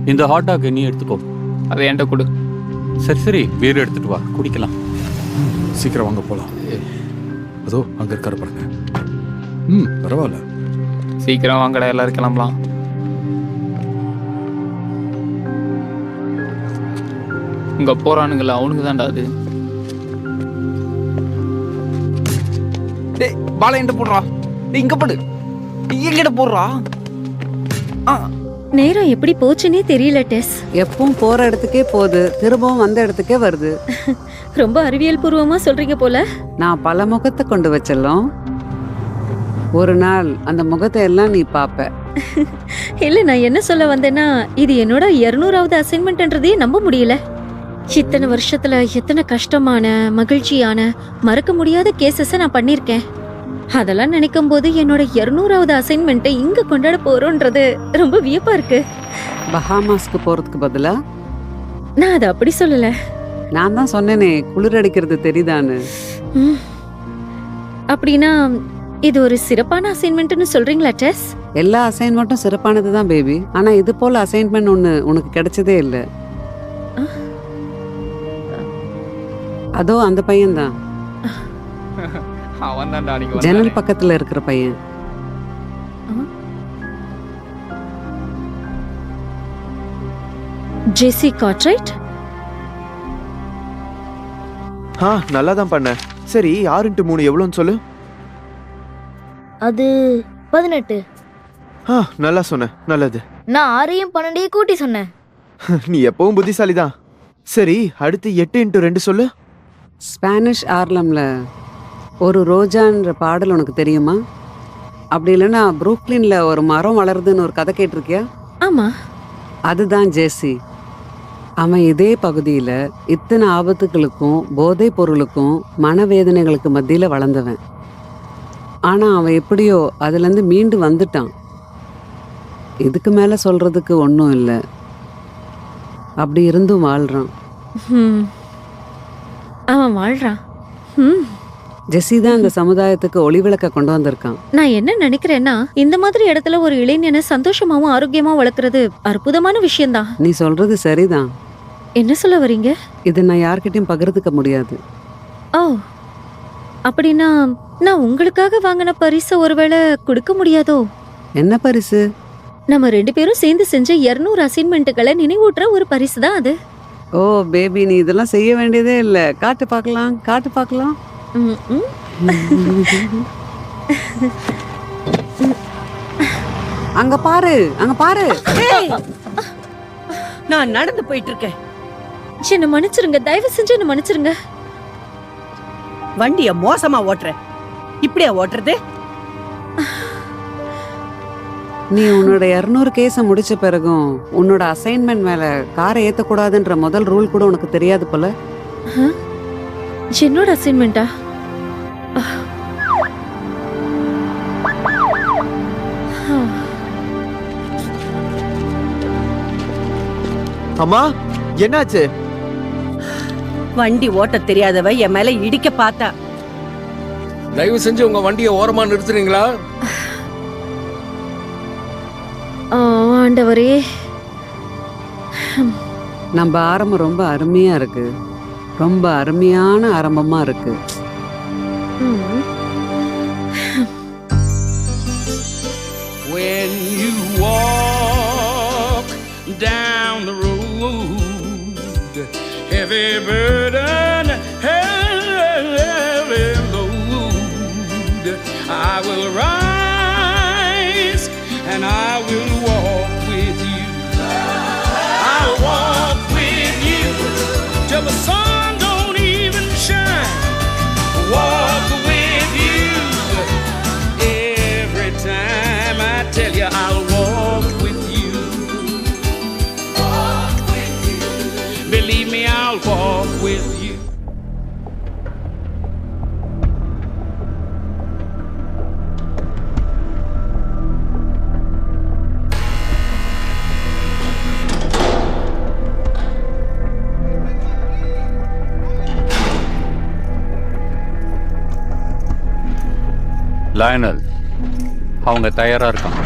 இந்த hot dog நீ எடுத்துக்கோ. அதை என்கிட்ட கொடு. சரி சரி, பீர் எடுத்துட்டு வா, குடிக்கலாம். சீக்கிரம் வாங்க போலாம். அதோ அங்க இருக்காரு பாருங்க. பரவாயில்ல. சீக்கிரம் வாங்கடா, எல்லாரும் கிளம்பலாம். இங்க போறானுங்களா, அவனுக்கு தான்டா அது. டேய் பாலை என்கிட்ட போடுறா. டேய் இங்க போடு. எங்கிட்ட போடுறா. நேரம் எப்படி போச்சுன்னே தெரியல டெஸ். எப்பவும் போற இடத்துக்கே போகுது, திரும்பவும் வந்த இடத்துக்கே வருது. ரொம்ப அறிவியல் பூர்வமா சொல்றீங்க போல. நான் பல முகத்தை கொண்டு வச்சலும் ஒரு நாள் அந்த முகத்தை எல்லாம் நீ பாப்ப. இல்ல, நான் என்ன சொல்ல வந்தேன்னா, இது என்னோட 200வது அசைன்மெண்ட்ன்றதே நம்ப முடியல. இத்தனை வருஷத்துல எத்தனை கஷ்டமான, மகிழ்ச்சியான, மறக்க முடியாத கேசஸ நான் பண்ணிருக்கேன். அதெல்லாம் நினைக்கும் போது என்னோட 200வது அசைன்மெண்ட்டை இங்க கொண்டாட போறோன்றது ரொம்ப வியப்பா இருக்கு. பஹாமாஸ்க்கு போறதுக்கு பதிலா நான் அதை அப்படி சொல்லல. நான் தான் சொன்னேனே, குளிர் அடிக்கிறது தெரியுதான்னு. அப்படின்னா இது ஒரு சிறப்பான அசைன்மெண்ட்னு சொல்றீங்களா டெஸ்? எல்லா அசைன்மெண்ட்டும் சிறப்பானது தான் பேபி. ஆனா இது போல அசைன்மெண்ட் ஒண்ணு உனக்கு கிடைச்சதே இல்ல. அதோ அந்த பையன் தான், அவன் தான்டா நீங்க ஜன்னல் பக்கத்துல இருக்கிற பையன். ஜெசி கார்ட்ரைட். நல்லா தான் பண்ண. சரி 6x3 எவ்வளோன்னு சொல்லு. அது 18. நல்லா சொன்ன, நல்லது. நான் 6ஐயும் 12ஐயும் கூட்டி சொன்னேன். நீ எப்பவும் புத்திசாலி தான். சரி அடுத்து 8x2 சொல்லு. ஸ்பானிஷ் ஆர்லம்ல ஒரு ரோஜான்ற பாடல் உனக்கு தெரியுமா? அப்படி இல்லைன்னா புரூக்லின்ல ஒரு மரம் வளருதுன்னு ஒரு கதை கேட்டிருக்கியா? ஆமா, அதுதான் ஜேசி. அவன் இதே பகுதியில இத்தனை ஆபத்துகளுக்கும் போதைப் பொருளுக்கும் மனவேதனைகளுக்கு மத்தியில வளர்ந்தவன். ஆனா அவன் எப்படியோ அதுல இருந்து மீண்டு வந்துட்டான். இதுக்கு மேல சொல்றதுக்கு ஒன்றும் இல்லை. அப்படி இருந்தும் வாழ்றான். அவன் வாழ்றான். ஜெசி தான் இந்த சமுதாயத்துக்கு ஒளிவிளக்க கொண்டு வந்திருக்கான். நான் என்ன நினைக்கிறேன்னா, இந்த மாதிரி இடத்துல ஒரு இளைஞனை சந்தோஷமாவும் ஆரோக்கியமா வளர்க்கறது அற்புதமான விஷயம்தான். நீ சொல்றது சரிதான். என்ன சொல்ல வரீங்க? இதை நான் யார்கிட்டயும் பகிர்ந்துக்க முடியாது. ஓ, அப்படின்னா நான் உங்களுக்காக வாங்கின பரிசு ஒருவேளை கொடுக்க முடியாதோ? என்ன பரிசு? நம்ம 2 பேரும் சேர்ந்து செஞ்ச 200 அசைன்மெண்ட்டுகளை நினைவூட்டுற ஒரு பரிசு தான் அது. ஓ பேபி, நீ இதெல்லாம் செய்ய வேண்டியதே இல்லை. காட்டு பார்க்கலாம், காட்டு பார்க்கலாம். அங்க பாரு, அங்க பாரு. நான் நடந்து போயிட்டு இருக்கேன். என்ன மன்னிச்சிருங்க, தயவு செஞ்சு என்ன மன்னிச்சிருங்க. வண்டிய மோசமா ஓட்டுறேன். இப்படியா ஓட்டுறது? நீ உன்னோட 200 கேஸை முடிச்ச பிறகும் உன்னோட அசைன்மெண்ட் மேல காரை ஏத்தக்கூடாதுன்ற முதல் ரூல் கூட உனக்கு தெரியாது போல. என்னோட அசைன்மெண்டா? அம்மா என்னாச்சு? வண்டி ஓட்ட தெரியாதவ என் மேல இடிக்க பார்த்தா. தயவு செஞ்சு உங்க வண்டியை ஓரமா நிறுத்துறீங்களா? ஆண்டவரே, நம்ம ஆரம்பம் ரொம்ப அருமையா இருக்கு. ரொம்ப அருமையான ஆரம்பமா இருக்கு. When you walk down the road, heavy burden, heavy load, I will rise and I will walk with you. I'll walk with you till the sun don't even shine. Walk with you every time. I tell you I'll walk with you. Walk with you. Believe me, I'll walk with you. Lionel, அவங்க தயாரா இருக்காங்க.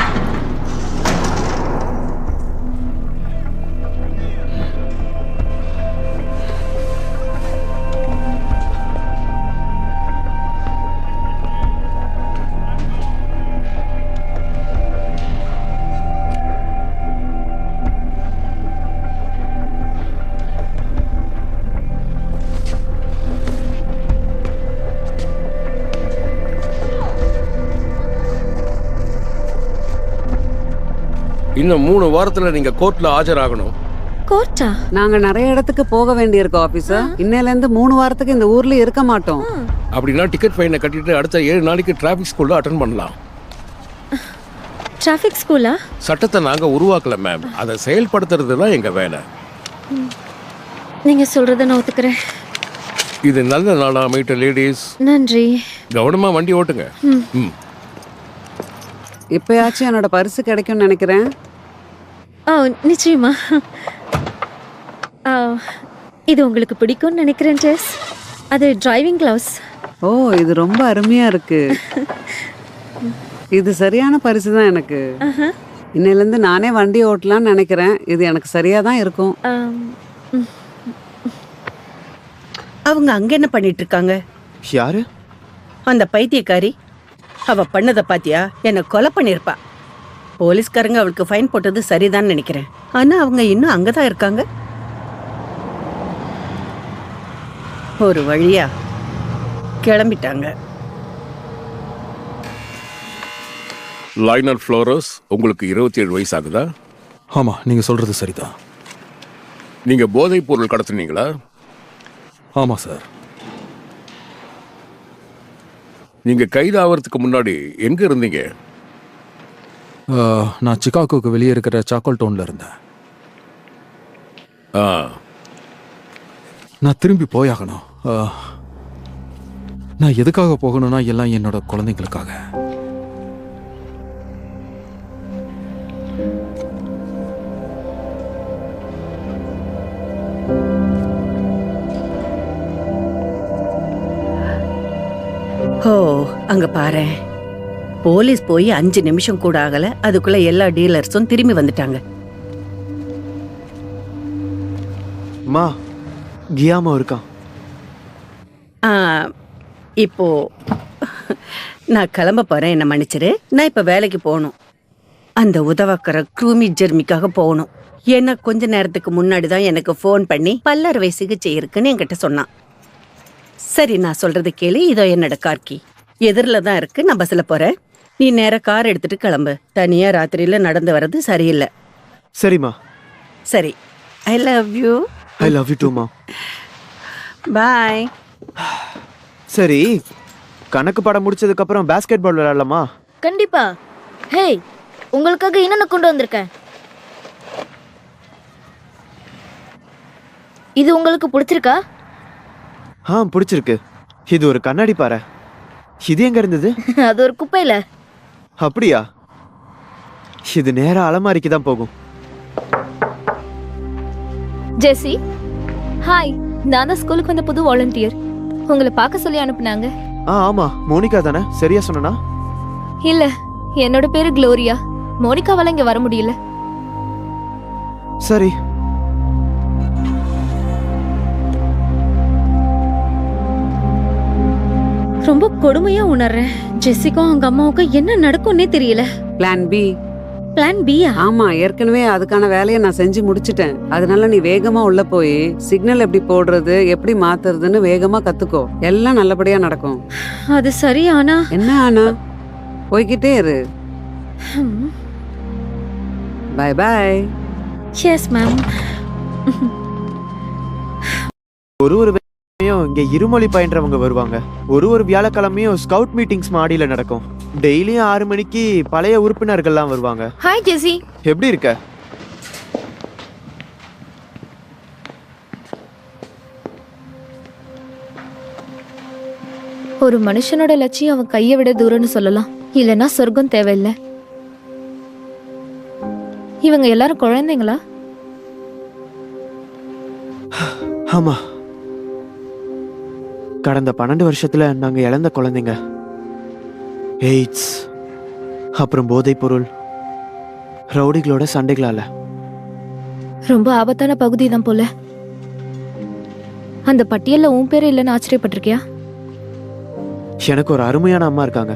இன்னும் 3 வாரத்துல நீங்க கோர்ட்ல ஆஜராகணும். கோர்ட்டா? நாங்க நிறைய இடத்துக்கு போக வேண்டியிருக்கோம் ஆபீசர். இன்னையில இருந்து 3 வாரத்துக்கு இந்த ஊர்ல இருக்க மாட்டோம். அப்படின்னா டிக்கெட் ஃபைனை கட்டிட்டு அடுத்த 7 நாளைக்கு டிராஃபிக் ஸ்கூல்ல அட்டென்ட் பண்ணலாம். டிராஃபிக் ஸ்கூலா? சட்டத்தை நாங்க உருவாக்கல மேம், அதை செயல்படுத்துறது தான் எங்க வேலை. நீங்க சொல்றத நான் ஒத்துக்கிறேன். இது நல்ல நாளா மீட்ட லேடிஸ். நன்றி. கவனமா வண்டி ஓட்டுங்க. ம். இப்பயாச்சும் என்னோட பரிசு கிடைக்கும்னு நினைக்கிறேன். ஓ நிச்சயமா. இது உங்களுக்கு பிடிக்கும்னு நினைக்கிறேன் ஜெஸ். அது டிரைவிங் கிளவுஸ். ஓ இது ரொம்ப அருமையா இருக்கு. இது சரியான பரிசு தான் எனக்கு. இன்னையில இருந்து நானே வண்டி ஓட்டலாம்னு நினைக்கிறேன். இது எனக்கு சரியா தான் இருக்கும். அவங்க அங்க என்ன பண்ணிட்டு இருக்காங்க? யாரு? அந்த பைத்தியக்காரி. அவ பண்ணதை பாத்தியா? என்ன கொலை பண்ணிருப்பா. போலீஸ்காரங்க அவளுக்கு ஃபைன் போட்டது சரிதான் நினைக்கிறேன். ஆனா அவங்க இன்னும் அங்கதான் இருக்காங்க. ஒரு வழியா கிளம்பிட்டாங்க. லைனர் ஃப்ளோரஸ், உங்களுக்கு 27 வயசு ஆகுதா? ஆமா, நீங்க சொல்றது சரிதான். நீங்க போதைப் பொருள் கடத்துனீங்களா? ஆமா சார். நீங்க கைது ஆகிறதுக்கு முன்னாடி எங்க இருந்தீங்க? நான் சிகாகோக்கு வெளியே இருக்கிற சாக்கோல் டவுன்ல இருந்தேன். நான் திரும்பி போயாகணும். நான் எதுக்காக போகணும்னா எல்லாம் என்னோட குழந்தைங்களுக்காக. ஓ அங்க பாரு, போலீஸ் போய் 5 நிமிஷம் கூட ஆகல, அதுக்குள்ள எல்லா டீலர்ஸும் திரும்பி வந்துட்டாங்க. மா கியாமா இருக்கான். இப்போ நான் கிளம்ப போறேன், என்ன மன்னிச்சிரு. நான் இப்ப வேலைக்கு போகணும். அந்த உதவக்கிற க்ரூமி ஜெர்மிக்காக போகணும். ஏன்னா கொஞ்ச நேரத்துக்கு முன்னாடி தான் எனக்கு ஃபோன் பண்ணி பல்லறுவை சிகிச்சை இருக்குன்னு என்கிட்ட சொன்னான். சரி நான் சொல்றது கேளு. இதோ என்னோட கார்கி எதிரில தான் இருக்கு. நான் பஸ்ல போறேன். நீ நேரா கார் எடுத்துட்டு கிளம்பு. தனியா ராத்திரியில நடந்து வர்றது சரியில்லை. சரிம்மா. சரி. I love you. I love you too மா. பாய். சரி, கணக்கு பாடம் முடிச்சதுக்கு அப்புறம் பாஸ்கெட் பால் விளையாடலாமா? கண்டிப்பா. ஹே, உங்களுக்காக என்னென்ன கொண்டு வந்திருக்கேன். இது உங்களுக்கு பிடிச்சிருக்கா? பிடிச்சிருக்கு. இது ஒரு கண்ணாடி பாறை. இது எங்க இருந்தது? அது ஒரு குப்பையில. அப்படியா? இது நேரா அலமாரிக்கு தான் போகும். ஜெசி, ஹாய். நான் தான் ஸ்கூலுக்கு வந்த புது வாலண்டியர். உங்களை பார்க்க சொல்லி அனுப்புனாங்க. ஆமா, மோனிகா தானே? சரியா சொன்னா? இல்ல, என்னோட பேரு குளோரியா. மோனிகாவால இங்க வர முடியல. சரி. ரொம்ப கொடுமையா உணர்றேன். ஜெசிக்கும் அவங்க அம்மாவுக்கும் என்ன நடக்கும்னே தெரியல. Plan B. பிளான் பியா? ஆமா, ஏற்கனவே அதுக்கான வேலையை நான் செஞ்சு முடிச்சிட்டேன். அதனால நீ வேகமா உள்ள போய் சிக்னல் எப்படி போடுறது, எப்படி மாத்துறதுன்னு வேகமா கத்துக்கோ. எல்லாம் நல்லபடியா நடக்கும். அது சரி. ஆனா என்ன ஆனா? போய்கிட்டே இரு. Bye bye. Yes ma'am. ஒரு இங்க இருமொழி பயின்றவங்க வருவாங்க. ஒரு வியாழக்கிழமையும் ஸ்கவுட் மீட்டிங்ஸ் மாடியில நடக்கும். டெய்லியும் 6 மணிக்கு பழைய உறுப்பினர்கள்லாம் வருவாங்க. ஹாய் ஜெசி. எப்படி இருக்க? ஒரு மனுஷனோட லட்சியம் அவன் கையை விட தூரம்னு சொல்லலாம். இல்லைன்னா சொர்க்கம் தேவையில்லை. இவங்க எல்லாரும் குழந்தைங்களா? ஆமா, கடந்த 12 வருஷத்துல நாங்க இழந்த குழந்தைங்க. எய்ட்ஸ், அப்புறம் போதைப் பொருள், ரவுடிகளோட சண்டைகளால. ரொம்ப ஆபத்தான பகுதி தான் போல. அந்த பட்டியல்ல உன் பேரு இல்லைன்னு ஆச்சரியப்பட்டிருக்கியா? எனக்கு ஒரு அருமையான அம்மா இருக்காங்க.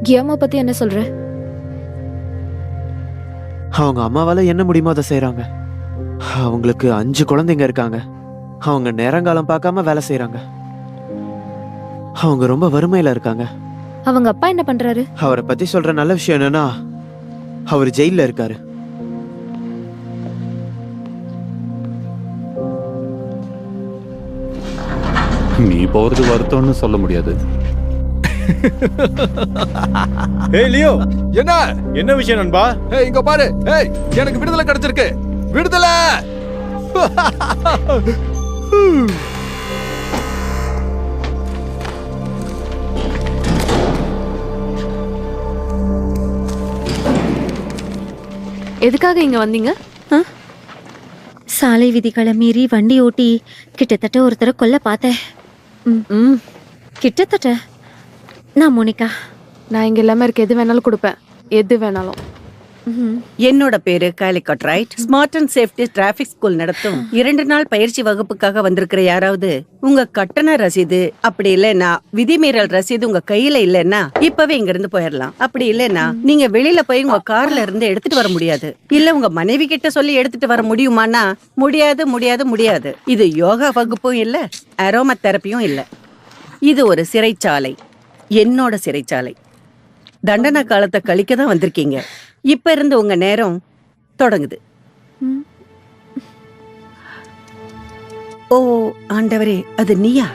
கியாமா பத்தி என்ன சொல்ற? அவங்க அம்மாவால என்ன முடியுமோ அதை செய்யறாங்க. அவங்களுக்கு 5 குழந்தைங்க இருக்காங்க. அவங்க நேரங்காலம் பார்க்காம வேலை செய்யறாங்க. அவங்க ரொம்ப வறுமையில இருக்காங்க. அவங்க அப்பா என்ன பண்றாரு? அவரை பத்தி சொல்ற நல்ல விஷயம் என்னன்னா, அவர் ஜெயில்ல இருக்காரு. நீ போறது வருத்தம்னு சொல்ல முடியாது. ஏய் லியோ, என்ன என்ன விஷயம் நண்பா? ஏய் இங்க பாரு. ஏய் எனக்கு விடுதலை கிடைச்சிருக்கு. விடுதலை. எதுக்காக இங்க வந்தீங்க? சாலை விதிகளை மீறி வண்டி ஓட்டி கிட்டத்தட்ட ஒருத்தரை கொல்ல பார்த்தேன். கிட்டத்தட்ட. நான் மோனிகா. நான் இங்க எல்லாமே இருக்க எது வேணாலும் கொடுப்பேன், எது வேணாலும். என்னோட பேரு Calicut right. Smart and safety traffic school நடத்தும் 2 நாள் பயிற்சி வகுப்புக்காக வந்திருக்கிற யாராவது உங்க கட்டண ரசீது அப்படி இல்லைன்னா விதிமீறல் ரசீது உங்க கையில இல்லைன்னா இப்பவே இங்க இருந்து போயிடலாம். அப்படி இல்லைன்னா நீங்க வெளியில போய் உங்க கார்ல இருந்து எடுத்துட்டு வர முடியாது. இல்ல உங்க மனைவி கிட்ட சொல்லி எடுத்துட்டு வர முடியுமானா முடியாது முடியாது முடியாது. இது யோகா வகுப்பும் இல்ல, அரோமா தெரப்பியும் இல்ல. இது ஒரு சிறைச்சாலை, என்னோட சிறைச்சாலை. தண்டனை காலத்தை கழிக்க தான் வந்திருக்கீங்க. இப்ப இருந்து உங்க நேரம் தொடங்குது. ஓ ஆண்டவரே, அது நீயா?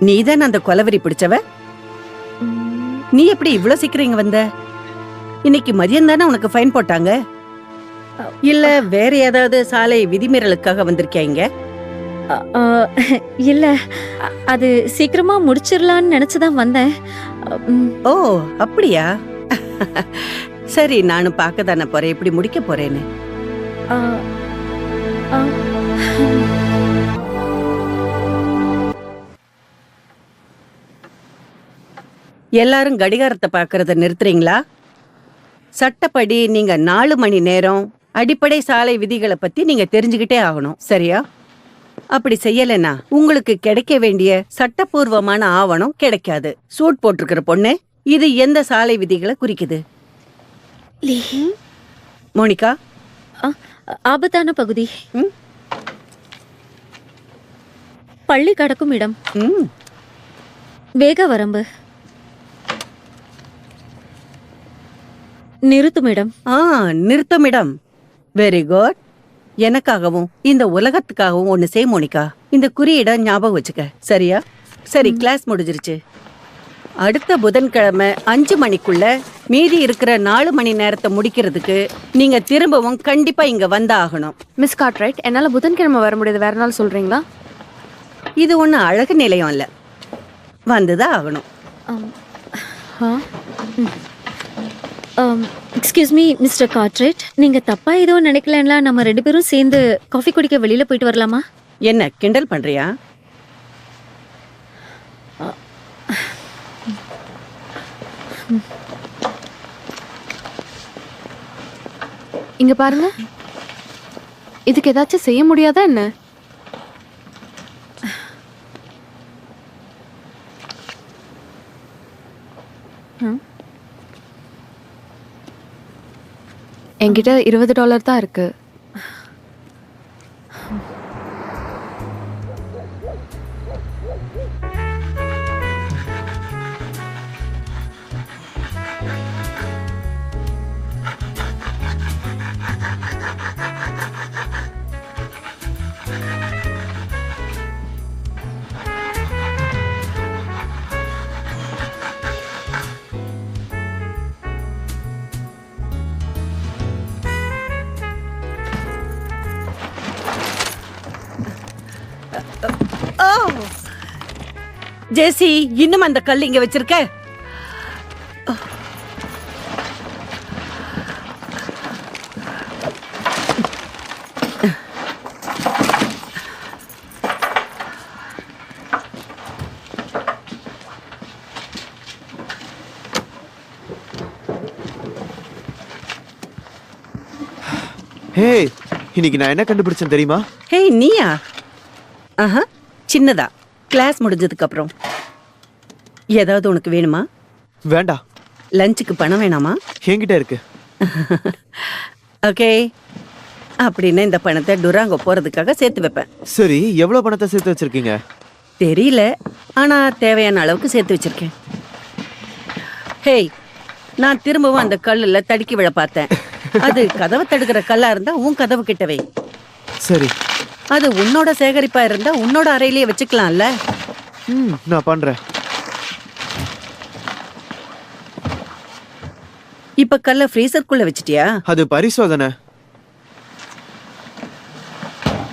நீதான் அந்த கொலவெறி பிடிச்சவ? நீ எப்படி இவ்வளவு சீக்கிரம் இங்க வந்த? இன்னைக்கு மதியம் தானே உனக்கு ஃபைன் போட்டாங்க. இல்ல வேற ஏதாவது சாலை விதிமீறலுக்காக வந்திருக்கீங்க? இல்ல, அது சீக்கிரமா முடிச்சிடலான்னு நினைச்சுதான் வந்தேன். ஓ அப்படியா? சரி, நானும் பார்க்க தானே போறேன் எப்படி முடிக்க போறேன்னு. எல்லாரும் கடிகாரத்தை பார்க்கறத நிறுத்துறீங்களா? சட்டப்படி நீங்க 4 மணி நேரம் அடிப்படை சாலை விதிகளை பத்தி நீங்க தெரிஞ்சுக்கிட்டே ஆகணும், சரியா? அப்படி செய்யலைன்னா உங்களுக்கு கிடைக்க வேண்டிய சட்டப்பூர்வமான ஆவணம் கிடைக்காது. சூட் போட்டிருக்கிற பொண்ணு, இது எந்த சாலை விதிகளை குறிக்குது? மோனிகா, ஆபத்தான பகுதி, பள்ளி கடக்கும் இடம், வேக வரம்பு, நிறுத்தும் இடம். நிறுத்தும் இடம். Very good. எனக்காகவும் இந்த உலகத்துக்காகவும் ஒண்ணு செய் மோனிகா. இந்த குறியீட ஞாபகம் வச்சுக்க, சரியா? சரி, கிளாஸ் முடிஞ்சிருச்சு. அடுத்த புதன்கிழமை 5 மணிக்குள்ள மீதி இருக்கிற 4 மணி நேரத்தை முடிக்கிறதுக்கு நீங்க திரும்பவும் கண்டிப்பா இங்க வந்தாகணும். மிஸ் கார்ட்ரைட், என்னால புதன்கிழமை வர முடியாது, வேற நாள் சொல்றீங்களா? இது ஒண்ணு அழகு நிலையம் இல்ல, வந்துதான் ஆகணும். எக்ஸ்கியூஸ் மீ மிஸ்டர் கார்ட்ரைட், நீங்க தப்பா ஏதோ நினைக்கலன்னா நம்ம 2 பேரும் சேர்ந்து காஃபி குடிக்க வெளியில போயிட்டு வரலாமா? என்ன கிண்டல் பண்றியா? இங்க பாருங்க, இதுக்கு ஏதாச்சும் செய்ய முடியாதா என்ன? என்கிட்ட $20 தான் இருக்கு. ஜேசி, இன்னும் அந்த கல் இங்க வச்சிருக்க? ஹே, இன்னைக்கு நான் என்ன கண்டுபிடிச்சேன் தெரியுமா? ஹே, நீயா? சின்னதா, கிளாஸ் முடிஞ்சதுக்கு அப்புறம். ஏதாவது உனக்கு வேணுமா? வேண்டாம். லஞ்சுக்கு பணம் வேணாமா? என்கிட்ட இருக்கு. ஓகே, அப்படின்னா இந்த பணத்தை டுராங்கோ போறதுக்காக சேர்த்து வைப்பேன். சரி, எவ்வளவு பணத்தை சேர்த்து வச்சிருக்கீங்க? தெரியல, ஆனா தேவையான அளவுக்கு சேர்த்து வச்சிருக்கேன். ஹேய், நான் திரும்பவும் அந்த கல்லுல தடுக்கி விழ பார்த்தேன். அது கதவை தடுக்கிற கல்லா இருந்தா உன் கதவு கிட்டவே. சரி. அது உன்னோட சேகரிப்பா இருந்தா உன்னோட அறையிலேயே வச்சுக்கலாம்ல. நான் பண்றேன். இப்ப கல்ல ஃப்ரீசர்க்குள்ள வச்சிட்டியா? அது பரிசோதனை.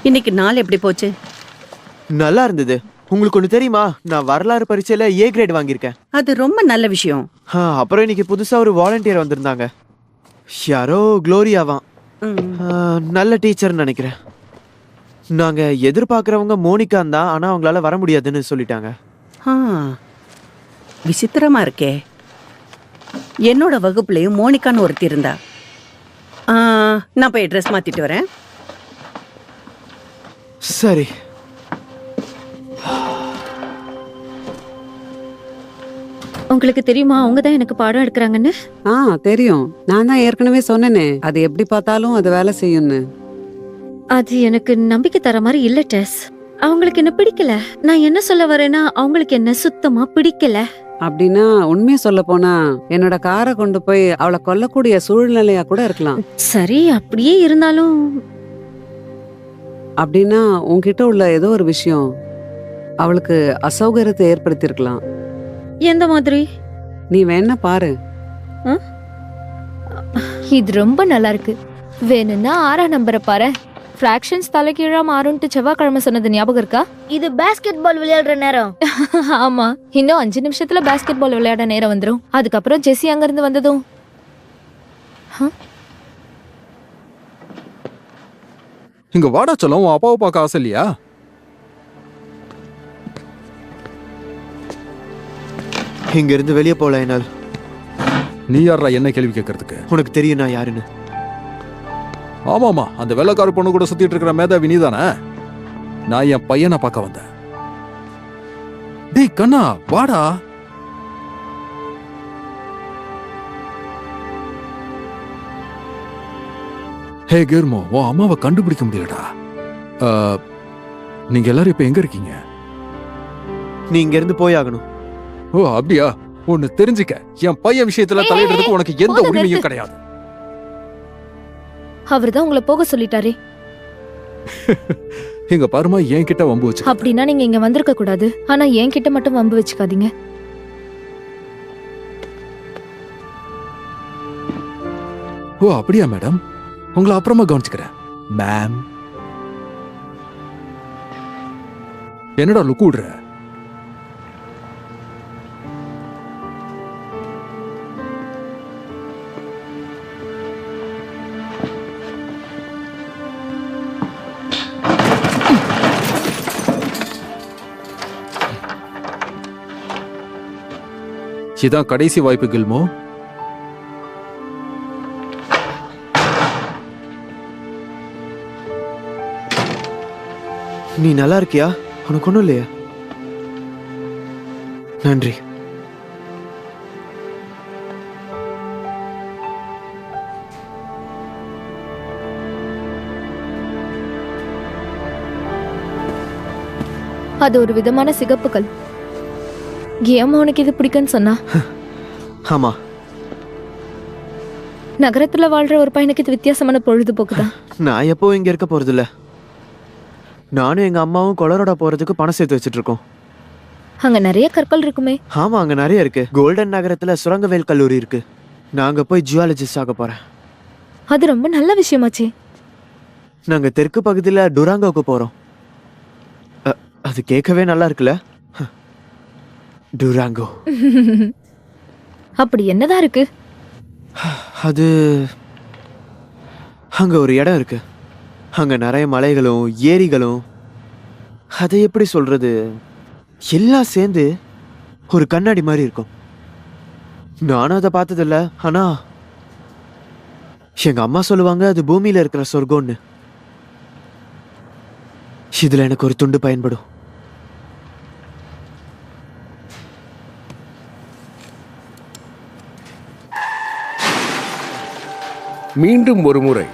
இன்னைக்கு நாள் எப்படி போச்சு? நல்லா இருந்தது. உங்களுக்கு ஒண்ணு தெரியுமா, நான் வரலாறு பரீட்சையில A கிரேட் வாங்கியிருக்கேன். அது ரொம்ப நல்ல விஷயம். அப்புறம் இன்னைக்கு புதுசா ஒரு வாலண்டியர் வந்திருந்தாங்க. யாரோ குளோரியாவான். நல்ல டீச்சர்னு நினைக்கிறேன். நாங்க எதிர்பார்க்கறவங்க மோனிகான் தான், ஆனா அவங்களால வர முடியாதுன்னு சொல்லிட்டாங்க. விசித்திரமா இருக்கே. என்னோட வகுப்புலயும் மோனிகான்னு ஒருத்தி இருந்தா. நான் போய் ட்ரெஸ் மாத்திட்டு வரேன். சரி. உங்களுக்கு தெரியுமா அவங்க தான் எனக்கு பாடம் எடுக்கிறாங்கன்னு? தெரியும். நான் தான் ஏற்கனவே சொன்னேனே, அது எப்படி பார்த்தாலும் அது வேலை செய்யும்னு. அது எனக்கு நம்பிக்கை தர மாதிரி இல்ல டெஸ். அவங்களுக்கு என்ன பிடிக்கல. நான் என்ன சொல்ல வரேன்னா அவங்களுக்கு என்ன சுத்தமா பிடிக்கல. அப்படின்னா உண்மையை சொல்ல போனா என்னோட காரை கொண்டு போய் அவளை கொல்லக்கூடிய சூழ்நிலையா கூட இருக்கலாம். சரி, அப்படியே இருந்தாலும் அப்படின்னா உன்கிட்ட உள்ள ஏதோ ஒரு விஷயம் அவளுக்கு அசௌகரியத்தை ஏற்படுத்தியிருக்கலாம். எந்த மாதிரி? நீ வேணா பாரு. இது ரொம்ப நல்லா இருக்கு. வேணும்னா 6ஆம் நம்பரை பாரு. ஃபிராக்ஷன்ஸ் தலைகீழா மாறும்ட்டு செவ்வாய்க்கிழமை சொன்னது ஞாபகம் இருக்கா? இது பாஸ்கெட் பால் விளையாடுற நேரம். ஆமா, இன்னும் 5 நிமிஷத்துல பாஸ்கெட் பால் விளையாட நேரம் வந்துடும். அதுக்கப்புறம் ஜெஸ்ஸி அங்கிருந்து வந்ததும் இங்க வாடா சொல்லும். உன் அப்பாவை பார்க்க ஆசை இல்லையா? இங்க இருந்து வெளியே போல என்னால். நீ யாரா என்ன கேள்வி கேட்கறதுக்கு? உனக்கு தெரியும் நான் யாருன்னு. ஆமாமா, அந்த வெள்ளக்கார பொண்ணு கூட சுத்திட்டு இருக்கிற மேதாவி நீதானே? நான் என் பையனை பார்க்க வந்தேன். டேய் கண்ணா, வாடா. ஹே கெர்மோ, உன் அம்மாவை கண்டுபிடிக்க முடியலடா. நீங்க எல்லாரும் இப்ப எங்க இருக்கீங்க? நீ இங்க இருந்து போயாகணும். ஓ அப்படியா? ஒன்னு தெரிஞ்சுக்க, என் பையன் விஷயத்துல தலையிடுறதுக்கு உனக்கு எந்த உரிமையும் கிடையாது. அவர்தான் உங்களை போக சொல்லிட்டாரே. எங்க பாருமா, என்கிட்ட வம்பு வச்சு. அப்படின்னா நீங்க இங்க வந்திருக்க கூடாது. ஆனா என்கிட்ட மட்டும் வம்பு வச்சுக்காதீங்க. ஓ அப்படியா மேடம், உங்களை அப்புறமா கவனிச்சுக்கிறேன். மேம், என்னடா லுக்கு விடுற? இதான் கடைசி வாய்ப்பு கில்மோ. நீ நல்லா இருக்கியா? உனக்கு ஒண்ணும் இல்லையா? நன்றி. அது ஒரு விதமான சிகப்புகள். ஏமா உனக்கு இது பிடிக்குன்னு சொன்னா? ஆமா, நகரத்துல வாழ்ற ஒரு பையனுக்கு இது வித்தியாசமான பொழுதுபோக்குதான். நான் எப்போ இங்க இருக்க போறது இல்ல. நானும் எங்க அம்மாவும் கொலரோடா போறதுக்கு பணம் சேர்த்து வச்சிட்டு இருக்கோம். அங்க நிறைய கற்கள் இருக்குமே. ஆமா, அங்க நிறைய இருக்கு. கோல்டன் நகரத்துல சுரங்கவேல் கல்லூரி இருக்கு. நாங்க போய் ஜியாலஜிஸ்ட் ஆக போறேன். அது ரொம்ப நல்ல விஷயமாச்சே. நாங்க தெற்கு பகுதியில டுராங்கோக்கு போறோம். அது கேட்கவே நல்லா இருக்குல்ல? டுராங்கோ. அப்படி என்னதான் இருக்கு? அது அங்க ஒரு இடம் இருக்கு. அங்க நிறைய மலைகளும் ஏரிகளும், அதை எப்படி சொல்றது, எல்லாம் சேர்ந்து ஒரு கண்ணாடி மாதிரி இருக்கும். நானும் அதை பார்த்ததில்ல, ஆனா எங்க அம்மா சொல்லுவாங்க அது பூமியில இருக்கிற சொர்க்கம்னு. இதுல எனக்கு ஒரு துண்டு பயன்படும். மீண்டும் ஒரு முறை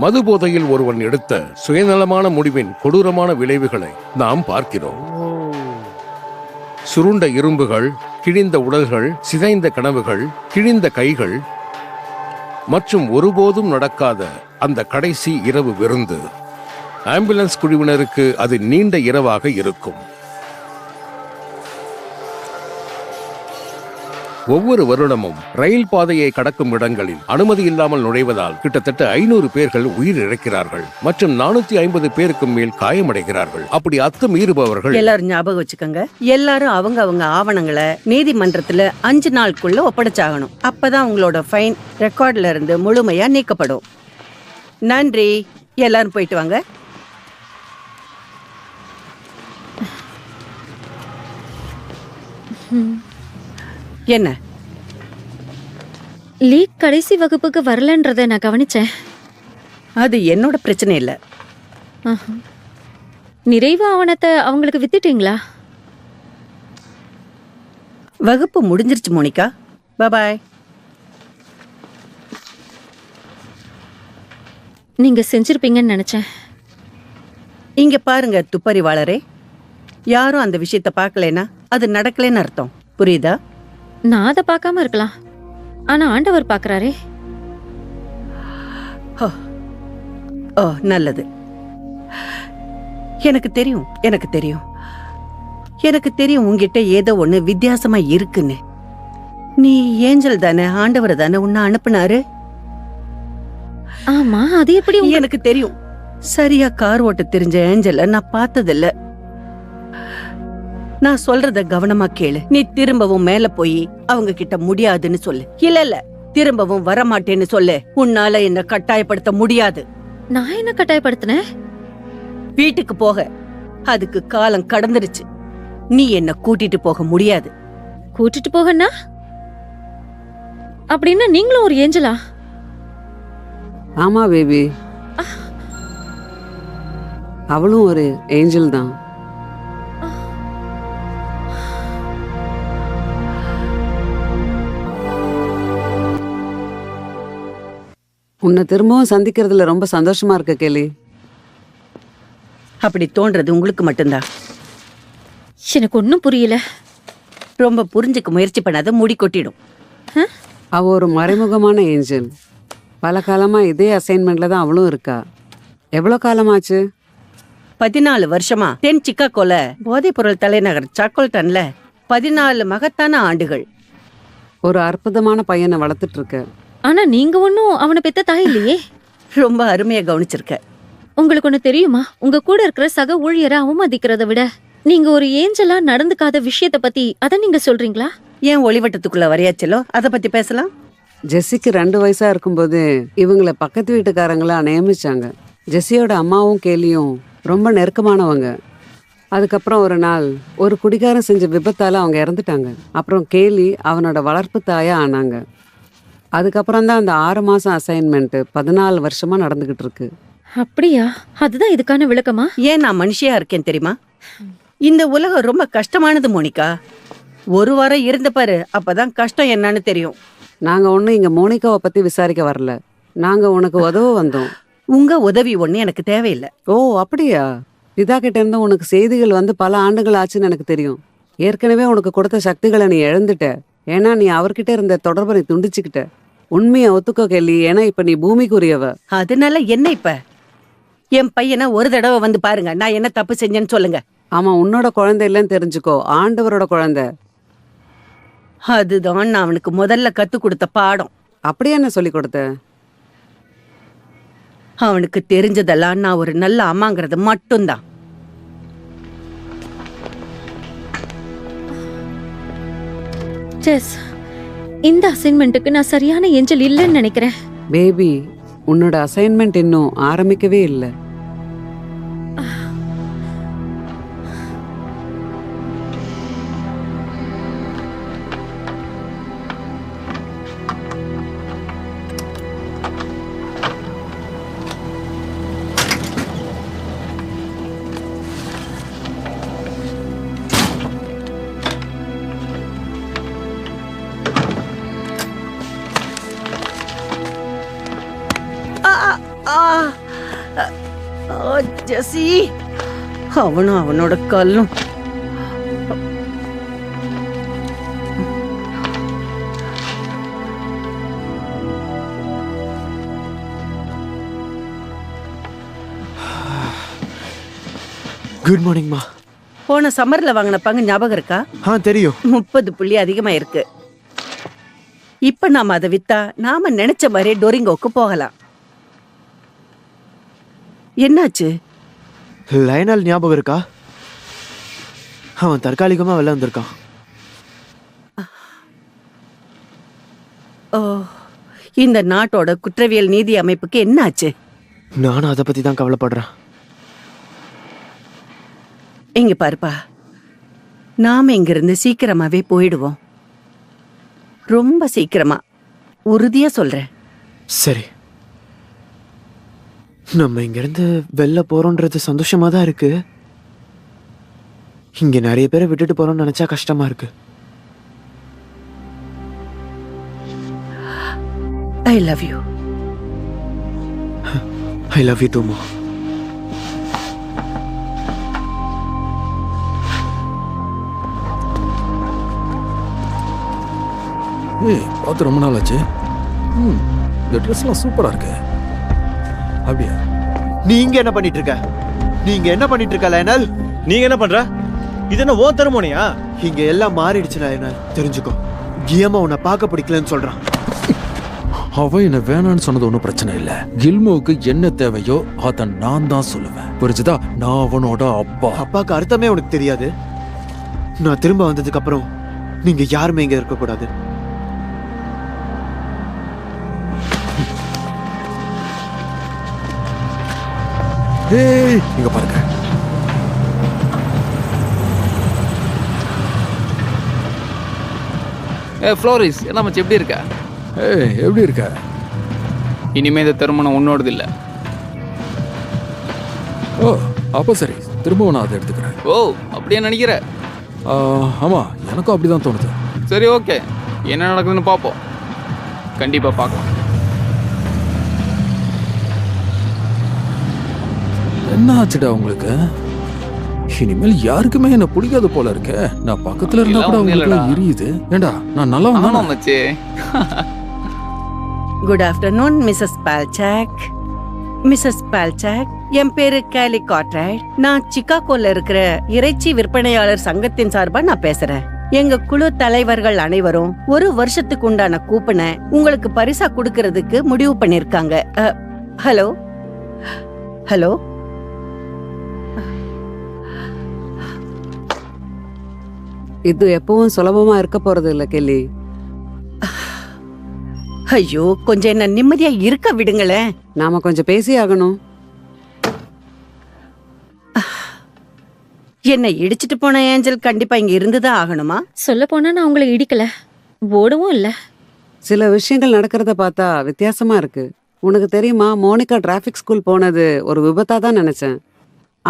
மது போதையில் ஒருவன் எடுத்த சுயநலமான முடிவின் கொடூரமான விளைவுகளை நாம் பார்க்கிறோம். சுருண்ட இரும்புகள், கிழிந்த உடல்கள், சிதைந்த கனவுகள், கிழிந்த கைகள் மற்றும் ஒருபோதும் நடக்காத அந்த கடைசி இரவு விருந்து. ஆம்புலன்ஸ் குழுவினருக்கு அது நீண்ட இரவாக இருக்கும். ஒவ்வொரு வருடமும் ரயில் பாதையை கடக்கும் இடங்களில் அனுமதி இல்லாமல் நுழைவதால் கிட்டத்தட்ட 500 பேர்கள் உயிரிழக்கிறார்கள் மற்றும் 450 பேருக்கும் மேல் காயமடைகிறார்கள். அப்படி அத்துமீறுபவர்கள் எல்லாரும் ஞாபகம் வச்சுக்கோங்க, எல்லாரும் அவங்க ஆவணங்களை நீதிமன்றத்துல 5 நாளுக்குள்ள ஒப்படைச்சாகணும். அப்பதான் உங்களோட ஃபைன் ரெக்கார்ட்ல இருந்து முழுமையா நீக்கப்படும். நன்றி, எல்லாரும் போயிட்டு வாங்க. என்ன லீக் கடைசி வகுப்புக்கு வரலன்றத நான் கவனிச்சேன். அது என்னோட பிரச்சனை இல்ல. நிறைவு ஆவணத்தை அவங்களுக்கு வித்துட்டீங்களா? வகுப்பு முடிஞ்சிருச்சு மோனிகா, பாய். நீங்க செஞ்சிருப்பீங்கன்னு நினைச்சேன். இங்க பாருங்க துப்பறிவாளரே, யாரும் அந்த விஷயத்த பார்க்கலனா அது நடக்கலன்னு அர்த்தம். புரியுதா? நான் அதை பார்க்காம இருக்கலாம், ஆனா ஆண்டவர் பார்க்கறாரே. ஓ நல்லது. எனக்கு தெரியும் உன்கிட்ட ஏதோ ஒண்ணு வித்தியாசமா இருக்குன்னு. நீ ஏஞ்சல் தானே, ஆண்டவர் தானே உன்னை அனுப்புனாரு. ஆமா, அது எப்படி? எனக்கு தெரியும். சரியா கார் ஓட்ட தெரிஞ்ச ஏஞ்சல நான் பார்த்ததில்ல. நான் சொல்றத கவனமா கேளு. நீ திரும்பவும் மேல போய் அவங்க கிட்ட முடியாதுன்னு சொல்லு. இல்ல திரும்பவும் வரமாட்டேன்னு சொல்லு. உன்னால என்ன கட்டாயப்படுத்த முடியாது. நான் என்ன கட்டாயப்படுத்தினேன்? வீட்டுக்கு போக அதுக்கு காலம் கடந்துருச்சு. நீ என்ன கூட்டிட்டு போக முடியாது. கூட்டிட்டு போகன்னா அப்படின்னா நீங்களும் ஒரு ஏஞ்சலா? ஆமா பேபி, அவளும் ஒரு ஏஞ்சல் தான். உன்னை திரும்பவும் சந்திக்கிறதுல ரொம்ப சந்தோஷமா இருக்க கேலி. அப்படி தோன்றது உங்களுக்கு மட்டும்தான். எனக்கு ஒன்னும் புரியல. ரொம்ப புரிஞ்சுக்க முயற்சி பண்ணாத, முடி கொட்டிடும். அவ ஒரு மறைமுகமான ஏஞ்சல். பல காலமா இதே அசைன்மெண்ட்ல தான் அவளும் இருக்கா. எவ்வளவு காலமாச்சு? 14 வருஷமா தென் சிக்காகோல போதைப் பொருள் தலைநகர் சாக்கோல்டன்ல 14 மகத்தான ஆண்டுகள். ஒரு அற்புதமான பையனை வளர்த்துட்டு இருக்க. ஆனா நீங்க ஒன்னும் அவனை பெத்த தாய் இல்லையே. ரொம்ப அருமையா கவனிச்சிருக்க. உங்களுக்கு ஒண்ணு தெரியுமா? உங்க கூட இருக்கிற சக ஊழியரை அவமதிக்கிறத விட நீங்க ஒரு ஏஞ்சலா நடந்துக்காத விஷயத்த பத்தி அத நீங்க சொல்றீங்களா? ஏன் ஒளிவட்டத்துக்குள்ள வரையாச்சலோ அதை பத்தி பேசலாம். ஜெஸ்ஸிக்கு 2 வயசா இருக்கும்போது இவங்களை பக்கத்து வீட்டுக்காரங்களா நியமிச்சாங்க. ஜெஸ்ஸியோட அம்மாவும் கேலியும் ரொம்ப நெருக்கமானவங்க. அதுக்கப்புறம் ஒரு நாள் ஒரு குடிகாரன் செஞ்ச விபத்தால அவங்க இறந்துட்டாங்க. அப்புறம் கேலி அவனோட வளர்ப்பு தாயா ஆனாங்க. அதுக்கப்புறம் தான் அந்த 6 மாசம் அசைன்மெண்ட் 14 வருஷமா நடந்துகிட்டு இருக்கு. அப்படியா? அதுதான் இதுக்கான விளக்கமா? ஏன் நான் மனுஷியா இருக்கேன் தெரியுமா? இந்த உலகம் ரொம்ப கஷ்டமானது மோனிகா. ஒரு வாரம் இருந்த பாரு, அப்பதான் கஷ்டம் என்னன்னு தெரியும். நாங்க ஒண்ணு இங்க மோனிகாவை பத்தி விசாரிக்க வரல. நாங்க உனக்கு உதவ வந்தோம். உங்க உதவி ஒண்ணு எனக்கு தேவையில்லை. ஓ அப்படியா? பிதா கிட்ட இருந்து உனக்கு செய்திகள் வந்து பல ஆண்டுகள் ஆச்சுன்னு எனக்கு தெரியும். ஏற்கனவே உனக்கு கொடுத்த சக்திகளை நீ இழந்துட்ட. ஏன்னா நீ அவர்கிட்ட இருந்த தொடர்பை நீ துண்டிச்சுக்கிட்ட. உண்மையை ஒத்துக்கோ கேள்வி. ஏன்னா இப்ப நீ பூமிக்குரியவ. அதனால என்ன இப்ப? என் பையனை ஒரு தடவை வந்து பாருங்க, நான் என்ன தப்பு செஞ்சேன்னு சொல்லுங்க. ஆமா, உன்னோட குழந்தை இல்லைன்னு தெரிஞ்சுக்கோ, ஆண்டவரோட குழந்தை. அதுதான் நான் அவனுக்கு முதல்ல கத்து கொடுத்த பாடம். அப்படியே என்ன சொல்லி கொடுத்த? அவனுக்கு தெரிஞ்சதெல்லாம் நான் ஒரு நல்ல அம்மாங்கிறது மட்டும்தான். ஜெஸ், இந்த அசைன்மெண்ட்டுக்கு நான் சரியான ஏஞ்சல் இல்லைன்னு நினைக்கிறேன். பேபி, உன்னோட அசைன்மெண்ட் இன்னும் ஆரம்பிக்கவே இல்லை. ஜெசி, அவனும் அவனோட கல்லும். குட் மார்னிங்மா. போன சம்மர்ல வாங்கின பங்கு ஞாபகம் இருக்கா? தெரியும். 30 புள்ளி அதிகமா இருக்கு. இப்ப நாம அதை வித்தா நாம நினைச்ச மாதிரி டோரிங்கோக்கு போகலாம். என்னாச்சு? லயனல் ஞாபகம் இருக்கா? அவன் தற்காலிகமா வெளில வந்திருக்கான். ஓ, இந்த நாட்டோட குற்றவியல் நீதி அமைப்புக்கு என்ன ஆச்சு? நானும் அதை பத்தி தான் கவலைப்படுறேன். இங்க பாருப்பா, நாம இங்கிருந்து சீக்கிரமாவே போயிடுவோம். ரொம்ப சீக்கிரமா, உறுதியா சொல்றேன். சரி, நம்ம இங்கிருந்து வெளில போறோம்ன்றது சந்தோஷமா தான் இருக்கு. இங்க நிறைய பேரை விட்டுட்டு போறோம்னு நினைச்சா கஷ்டமா இருக்கு. I love you. I love you too, Ma. பார்த்து ரொம்ப நாள் ஆச்சு. இந்த ட்ரெஸ்லாம் சூப்பரா இருக்கு. அப்படியா? நீங்க என்ன பண்ணிட்டு இருக்க? நீங்க என்ன பண்ணிட்டு இருக்க லயனல்? நீங்க என்ன பண்ற? இது என்ன ஓ தெருமோனியா? இங்க எல்லாம் மாறிடுச்சு லயனல், தெரிஞ்சுக்கோ. கியமா உன்னை பார்க்க பிடிக்கலன்னு சொல்றான். அவன் என்ன வேணான்னு சொன்னது ஒன்றும் பிரச்சனை இல்லை. கில்மோவுக்கு என்ன தேவையோ அதை நான் தான் சொல்லுவேன். புரிஞ்சுதா? நான் அவனோட அப்பா. அப்பாக்கு அர்த்தமே உனக்கு தெரியாது. நான் திரும்ப வந்ததுக்கு அப்புறம் நீங்க யாருமே இங்க இருக்க கூடாது. இங்க பாருங்க. ஃப்ளோரிஸ், என்ன மச்சி, எப்படி இருக்க? எப்படி இருக்க? இனிமே இந்த திருமணம் உன்னோடது இல்லை. ஓ, அப்போ சரி, திரும்பவும் நான் அதை எடுத்துக்கிறேன். ஓ, அப்படியே நினைக்கிற? ஆமா, எனக்கும் அப்படிதான் தோணுது. சரி, ஓகே, என்ன நடக்குதுன்னு பார்ப்போம். கண்டிப்பா பார்க்கலாம். என்ன ஆச்சுடா உங்களுக்கு? இனிமேல் யாருக்குமே என்ன பிடிக்காது போல இருக்க. நான் பக்கத்துல இருந்தா கூட உங்களுக்கு எரியுது. ஏண்டா, நான் நல்லா வந்தேன். Good afternoon Mrs Balzac. Mrs Balzac, என் பேரு கேலி காட்ரைட். நான் சிகாகோல இருக்கிற இறைச்சி விற்பனையாளர் சங்கத்தின் சார்பா நான் பேசுறேன். எங்க குழு தலைவர்கள் அனைவரும் 1 வருஷத்துக்கு உண்டான கூப்பனை உங்களுக்கு பரிசா கொடுக்கறதுக்கு முடிவு பண்ணிருக்காங்க. ஹலோ ஹலோ, இது எப்பவும் சுலபமா இருக்க போறது இல்ல கெல்லி. ஐயோ, கொஞ்சம் என்ன நிம்மதியா இருக்க விடுங்களேன். நாம கொஞ்சம் பேசி ஆகணும். என்ன இடிச்சிட்டு போன ஏஞ்சல் கண்டிப்பா இங்க இருந்துதான் ஆகணுமா? சொல்ல போனா நான் உங்களை இடிக்கல, ஓடவும் இல்ல. சில விஷயங்கள் நடக்கிறத பார்த்தா வித்தியாசமா இருக்கு. உனக்கு தெரியுமா, மோனிகா டிராபிக் ஸ்கூல் போனது ஒரு விபத்தா தான் நினைச்சேன்.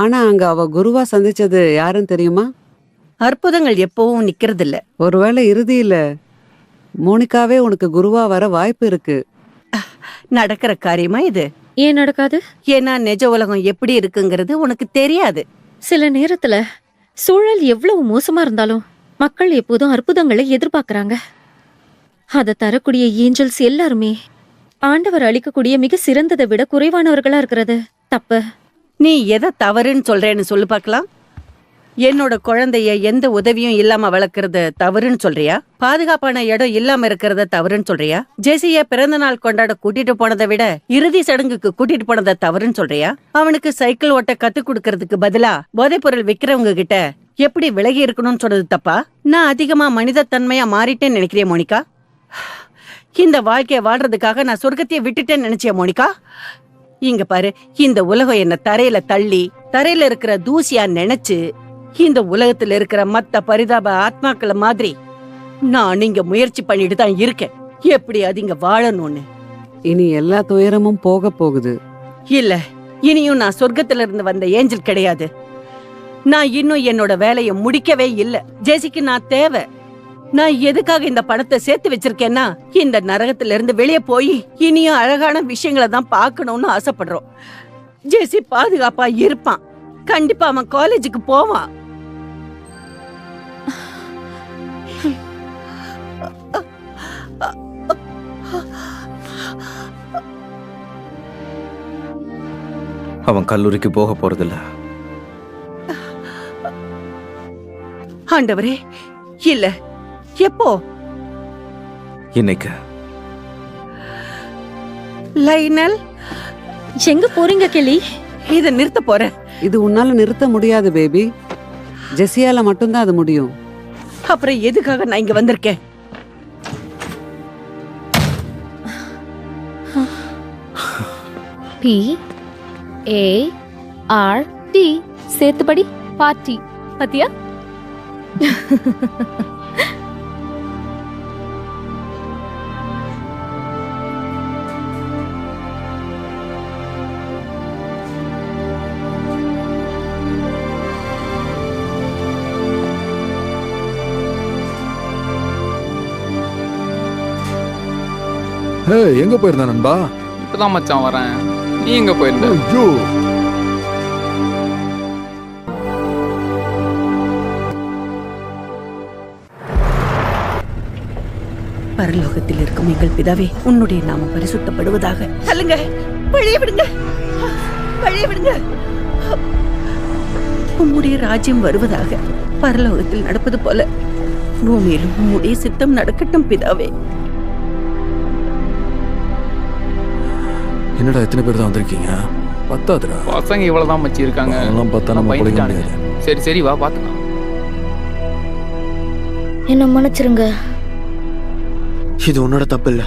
ஆனா அங்க அவ குருவா சந்திச்சது யாருன்னு தெரியுமா? அற்புதங்கள் எப்பவும் நிக்கிறது இல்ல. ஒருவேளை இறுதியில மோனிகாவே உனக்கு குருவா வர வாய்ப்பு இருக்கு. நடக்கிற காரியமா இது? ஏன் நடக்காது? ஏன்னா நிஜ உலகம் எப்படி இருக்குங்கிறது உனக்கு தெரியாது. சில நேரத்துல சூழல் எவ்வளவு மோசமா இருந்தாலும் மக்கள் எப்போதும் அற்புதங்களை எதிர்பார்க்கறாங்க. அதை தரக்கூடிய ஏஞ்சல்ஸ் எல்லாருமே ஆண்டவர் அளிக்கக்கூடிய மிக சிறந்ததை விட குறைவானவர்களா இருக்கிறது தப்பு. நீ எதை தவறுன்னு சொல்றேன்னு சொல்லு பார்க்கலாம். என்னோட குழந்தைய எந்த உதவியும் இல்லாம வளர்க்கறத தவறுன்னு சொல்றியா? பாதுகாப்பான இடம் இல்லாம இருக்கிறத தவறுன்னு சொல்றியா? ஜெசிய பிறந்த நாள் கொண்டாட கூட்டிட்டு போனதை விட இறுதி சடங்குக்கு கூட்டிட்டு போனதை தவறுன்னு சொல்றியா? அவனுக்கு சைக்கிள் ஓட்ட கத்து கொடுக்கறதுக்கு பதிலா போதைப் பொருள் விக்கிறவங்க கிட்ட எப்படி விலகி இருக்கணும்னு சொன்னது தப்பா? நான் அதிகமா மனிதத்தன்மையா மாறிட்டேன்னு நினைக்கிறேன் மோனிகா. இந்த வாழ்க்கைய வாழ்றதுக்காக நான் சொர்க்கத்தையே விட்டுட்டேன்னு நினைச்சேன் மோனிகா. இங்க பாரு, இந்த உலகம் என்ன தரையில தள்ளி தரையில இருக்கிற தூசியா நினைச்சு இந்த உலகத்துல இருக்கிற மத்த பரிதாப ஆத்மாக்கள மாதிரி நான் இங்க முயற்சி பண்ணிட்டு தான் இருக்கேன். எப்படி அது இங்க வாழணும்னு. இனி எல்லா துயரமும் போக போகுது. இல்ல, இனியும் நான் சொர்க்கத்துல இருந்து வந்த ஏஞ்சல் கிடையாது. நான் இன்னும் என்னோட வேலையை முடிக்கவே இல்ல. ஜெசிக்கு நான் தேவை. நான் எதுக்காக இந்த பணத்தை சேர்த்து வச்சிருக்கேன்னா, இந்த நரகத்துல இருந்து வெளியே போய் இனியும் அழகான விஷயங்களை தான் பார்க்கணும்னு ஆசைப்படுறோம். ஜெசி பாதுகாப்பா இருப்பான். கண்டிப்பா அவன் காலேஜுக்கு போவான். அவன் கல்லூரிக்கு போக போறதில்ல. ஆண்டவரே, இல்ல, எப்போ? இன்னைக்கு. லைனல், எங்க போறீங்க கெளி? இத நிறுத்த போறேன். இது உன்னால நிறுத்த முடியாது பேபி. ஜெசியால மட்டும்தான் அது முடியும். அப்புறம் எதுக்காக நான் இங்க வந்திருக்கேன்? PART சேர்த்துபடி பார்ட்டி. பாத்தியா? எங்க போயிருந்த நண்பா? இப்பதான் மச்சான் வரேன். நீ எங்க போயிருந்த? ஐயோ, பரலோகத்தில் இருக்கும் எங்கள் பிதாவே, உன்னுடைய நாமம் பரிசுத்தப்படுவதாக. சொல்லுங்க, வழிய விடுங்க, வழிய விடுங்க. உம்முடைய ராஜ்யம் வருவதாக. பரலோகத்தில் நடப்பது போல பூமியிலும் உம்முடைய சித்தம் நடக்கட்டும் பிதாவே. என்னடா எத்தனை பேர் தான் வந்திருக்கீங்க? பத்தாதுடா. பசங்க இவ்வளவுதான் மச்சி இருக்காங்க. அதெல்லாம் பார்த்தா நம்ம பிழைக்க முடியாது. சரி சரி வா பாத்துக்கலாம். என்ன மன்னிச்சிருங்க. இது உன்னோட தப்பு இல்ல.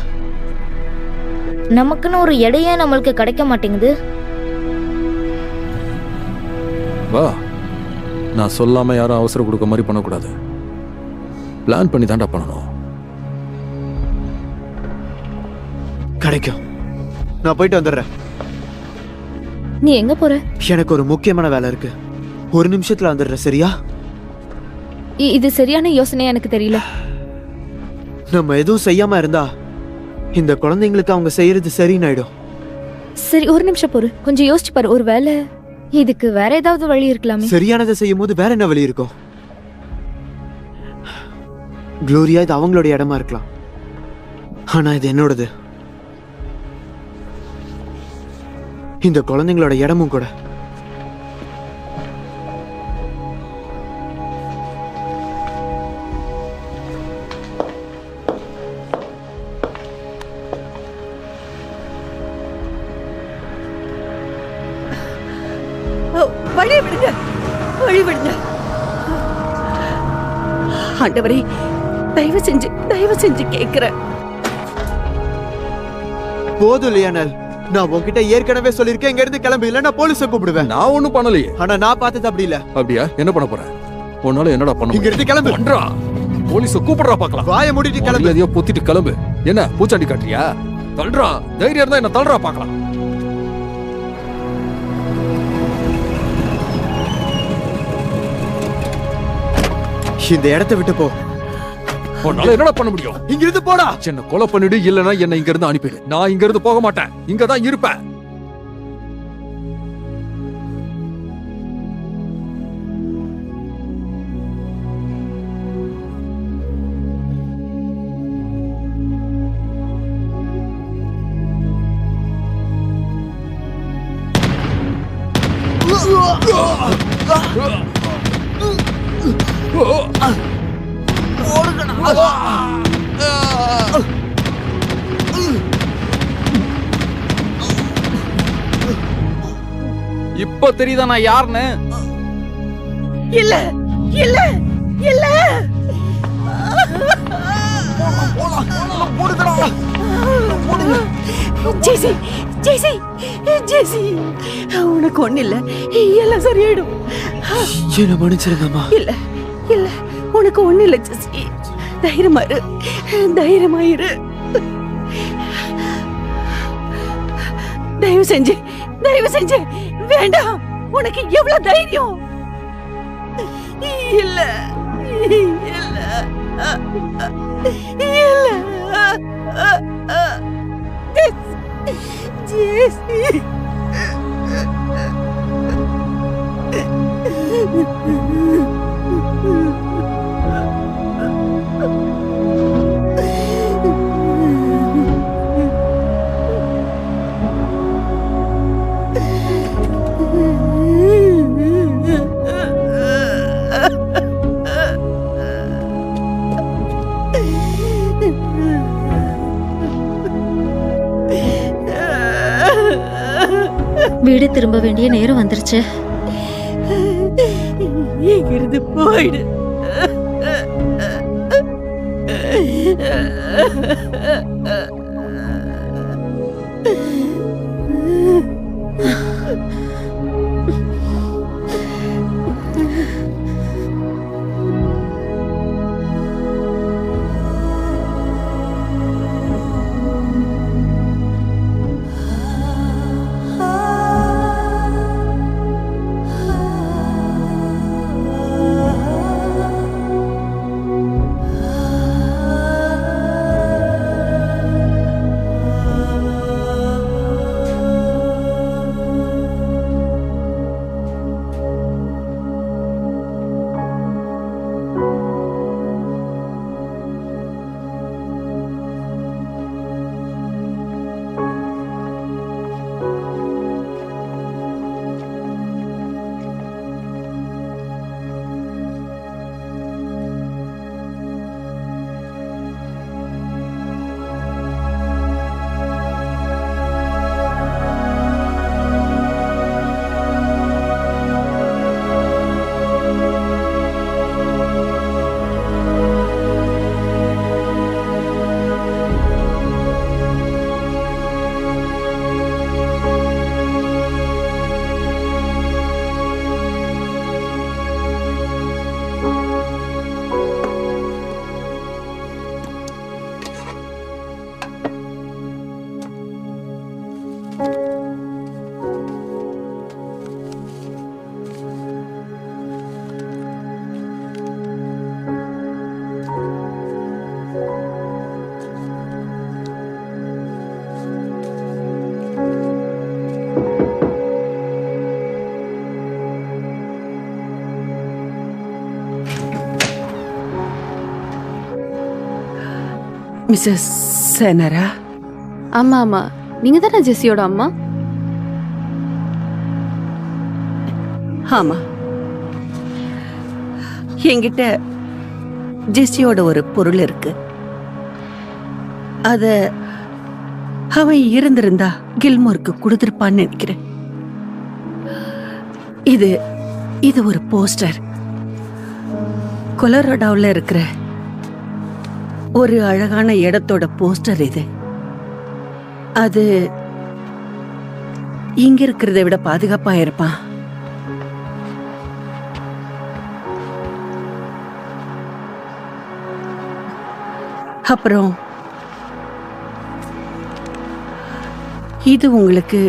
நமக்குன்னு ஒரு இடையே நம்மளுக்கு கிடைக்க மாட்டேங்குது. வா, நான் சொல்லாம யாரும் அவசரம் கொடுக்க மாதிரி பண்ணக்கூடாது. பிளான் பண்ணி தாண்டா பண்ணணும். கிடைக்கும். நான் போயிட்டு வந்துடுறேன். நீ எங்க போற? எனக்கு ஒரு முக்கியமான வேலை இருக்கு. ஒரு நிமிஷத்துல வந்துடுறேன், சரியா? இது சரியான யோசனையா எனக்கு தெரியல. நம்ம எதுவும் செய்யாம இருந்தா இந்த குழந்தைங்களுக்கு அவங்க செய்யறது சரின்னு ஆயிடும். சரி, ஒரு நிமிஷம் பொறு. கொஞ்சம் யோசிச்சு பாரு. ஒரு வேலை இதுக்கு வேற ஏதாவது வழி இருக்கலாமே. சரியானதை செய்யும் போது வேற என்ன வழி இருக்கும்? குளோரியா, இது அவங்களுடைய இடமா இருக்கலாம், ஆனா இது என்னோடது. இந்த குழந்தைங்களோட இடமும் கூட. வழி விடுங்க, வழி விடுங்க. ஆண்டவரே, தயவு செஞ்சு கேக்குறேன். போதும் லியானல், நான் உன்கிட்ட ஏற்கனவே சொல்லிருக்கேன், இங்க இருந்து கிளம்பு, இல்ல நான் போலீஸை கூப்பிடுவேன். நான் ஒண்ணும் பண்ணலையே. ஆனா நான் பார்த்தது அப்படி இல்ல. அப்படியா? என்ன பண்ண போற? உன்னால என்னடா பண்ண? இங்க இருந்து கிளம்பு. பண்றா. போலீஸ கூப்பிடுறா பாக்கலாம். வாயை மூடிட்டு கிளம்பு. எதையோ பொத்திட்டு கிளம்பு. என்ன பூச்சாண்டி காட்டுறியா? தள்ளுறா. தைரியம் இருந்தா என்ன தள்ளுறா பாக்கலாம். இந்த இடத்தை விட்டு போ. உன்னால என்னடா பண்ண முடியும்? இங்க இருந்து போடா. என்ன கொலை பண்ணிடு, இல்லனா என்ன இங்க இருந்து அனுப்பிடு. நான் இங்க இருந்து போக மாட்டேன், இங்க தான் இருப்பேன். இப்ப தெரியுதா நான் யாருன்னு? இல்ல இல்ல இல்ல. ஜெசி, ஜெசி, ஜெசி, உனக்கு ஒண்ணு இல்ல, எல்லாம் சரியாயிடும். என்ன மன்னிச்சிருங்கம்மா. இல்ல இல்ல, உனக்கு ஒண்ணு இல்ல ஜெசி. தைரியமா இரு, தைரியமா இரு. தயவு செஞ்சு வேண்டாம். உனக்கு எவ்வளவு தைரியம்? இல்ல இல்ல ஜெசி. வீடு திரும்ப வேண்டிய நேரம் வந்துருச்சு. இங்கிருந்து போயிடு. மிஸ்ஸஸ் சேனரா? ஆமா ஆமா, நீங்க தானே ஜெஸ்ஸியோட அம்மா? ஆமா. என்கிட்ட ஜெஸ்ஸியோட ஒரு பொருள் இருக்கு. அத அவன் இருந்திருந்தா கில்மோருக்கு கொடுத்திருப்பான்னு நினைக்கிறேன். இது ஒரு போஸ்டர். கொலராடோவில் இருக்கிற ஒரு அழகான இடத்தோட போஸ்டர் இது. அது இங்க இருக்கிறத விட பாதுகாப்பா இருப்பான். அப்புறம் இது உங்களுக்கு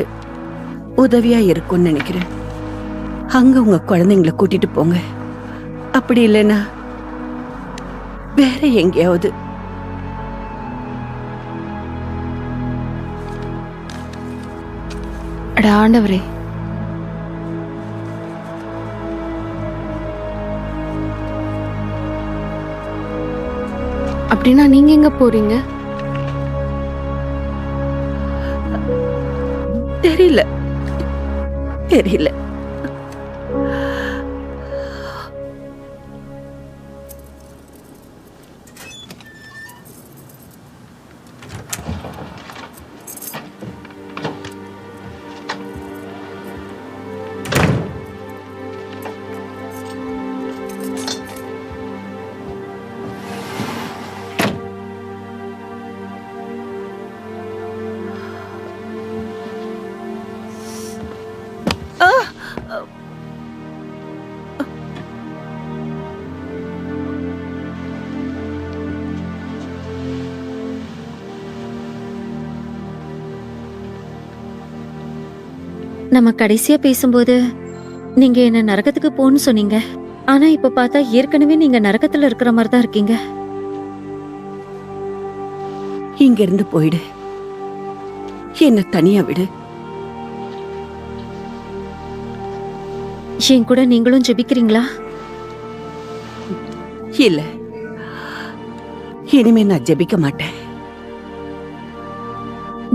உதவியா இருக்கும்னு நினைக்கிறேன். அங்க உங்க குழந்தைங்களை கூட்டிட்டு போங்க. அப்படி இல்லைன்னா வேற எங்கேயாவது. ஆண்டவரே, அப்படின்னா நீங்க எங்க போறீங்க? தெரியல. நம்ம கடைசியா பேசும்போது நீங்க என்ன நரகத்துக்கு போன்னு சொன்னீங்க. ஆனா இப்ப பார்த்தா ஏற்கனவே நீங்க நரகத்துல இருக்கிற மாதிரி தான் இருக்கீங்க. இங்க இருந்து போயிடு. என்ன தனியா விடு. என் கூட நீங்களும் ஜெபிக்கிறீங்களா? இல்ல, இனிமே நான் ஜெபிக்க மாட்டேன்.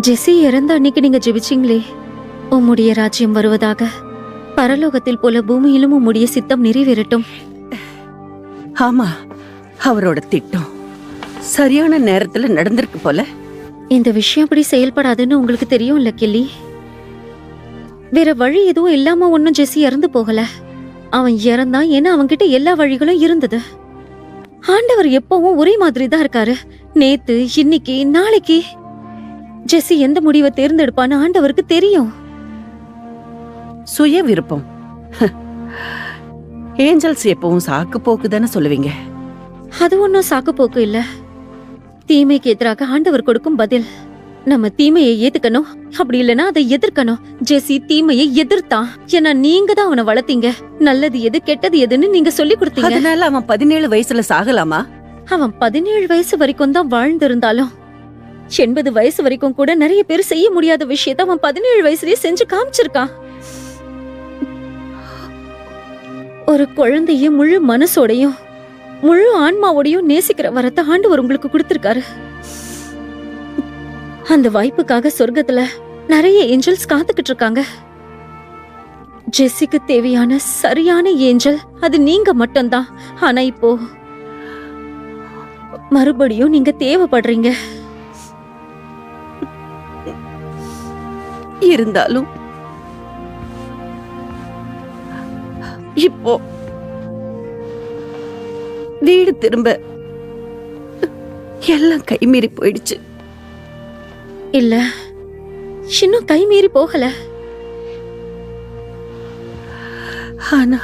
ஜெஸ்ஸி இறந்த அன்னைக்கு நீங்க ஜெபிச்சீங்களே, உம்முடைய ராஜ்யம் வருவதாக, பரலோகத்தில் போல பூமியிலும் உம்முடைய சித்தம் நிறைவேறட்டும். ஆமா, அவரோட திட்டம் சரியான நேரத்துல நடந்திருக்கு போல. இந்த விஷயம் அப்படி செயல்படாதுன்னு உங்களுக்கு தெரியும் இல்ல கில்லி? வேற வழி எதுவும் இல்லாம ஒன்னும் ஜெஸ்ஸி இறந்து போகல. அவன் இறந்தான் ஏன்னா அவன்கிட்ட எல்லா வழிகளும் இருந்தது. ஆண்டவர் எப்பவும் ஒரே மாதிரி தான் இருக்காரு. நேத்து, இன்னைக்கு, நாளைக்கு ஜெஸ்ஸி எந்த முடிவை தேர்ந்தெடுப்பான்னு ஆண்டவருக்கு தெரியும். சுய விருப்பம். ஏஞ்சல்ஸ் எப்பவும் சாக்கு போக்கு தானே சொல்லுவீங்க. அது ஒன்னும் சாக்கு போக்கு இல்ல. தீமைக்கு எதிராக ஆண்டவர் கொடுக்கும் பதில். நம்ம தீமையை ஏத்துக்கணும், அப்படி இல்லைன்னா அதை எதிர்க்கணும். ஜெஸ்ஸி தீமையை எதிர்த்தான். ஏன்னா நீங்க தான் அவனை வளர்த்தீங்க. நல்லது எது கெட்டது எதுன்னு நீங்க சொல்லி கொடுத்தீங்க. அதனால அவன் 17 வயசுல சாகலாமா? அவன் 17 வயசு வரைக்கும் தான் வாழ்ந்திருந்தாலும் 80 வயசு வரைக்கும் கூட நிறைய பேர் செய்ய முடியாத விஷயத்த அவன் 17 வயசுலயே செஞ்சு காமிச்சிருக்கான். ஒரு குழந்தைய முழு மனசோடையும் முழு ஆன்மாவோடையும் நேசிக்கிற வரத்தை ஆண்டவர் உங்களுக்கு கொடுத்திருக்காரு. அந்த வாய்ப்புக்காக சொர்க்கத்துல நிறைய ஏஞ்சல்ஸ் காத்துக்கிட்டு இருக்காங்க. ஜெஸ்ஸிக்கு தேவையான சரியான ஏஞ்சல் அது நீங்க மட்டும்தான். ஆனா இப்போ மறுபடியும் நீங்க தேவைப்படுறீங்க. இருந்தாலும் இப்போ வீடு திரும்ப எல்லாம் கைமீறி போயிடுச்சு. இல்ல, இன்னும் கை மீறி போகல. ஆனா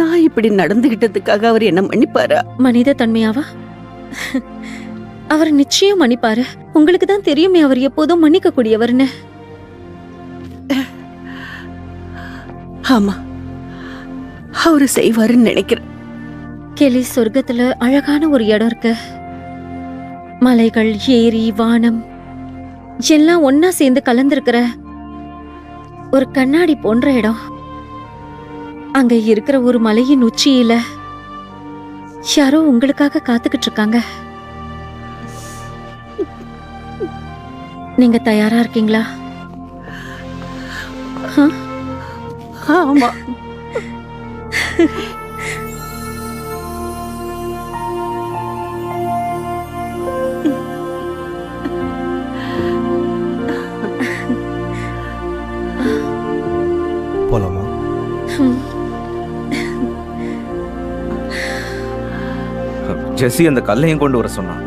நான் இப்படி நடந்துகிட்டதுக்காக அவர் என்ன மன்னிப்பாரா? மனித தன்மையாவா? அவர் நிச்சயம் மன்னிப்பாரு. உங்களுக்கு தான் தெரியுமே அவர் எப்போதும் மன்னிக்க கூடியவர்னு. ஆமா, அவரு செய்வாருன்னு நினைக்கிறேன். கெலி, சொர்க்கத்துல அழகான ஒரு இடம் இருக்கு. மலைகள், ஏரி, வானம் எல்லாம் ஒன்னா சேர்ந்து கலந்திருக்கிற ஒரு கண்ணாடி போன்ற இடம். அங்க இருக்கிற ஒரு மலையின் உச்சியில யாரோ உங்களுக்காக காத்துக்கிட்டு இருக்காங்க. நீங்க தயாரா இருக்கீங்களா? ஆமா. போலாமா? ஜெஸ்ஸி அந்த கல்லையும் கொண்டு வர சொன்னான்.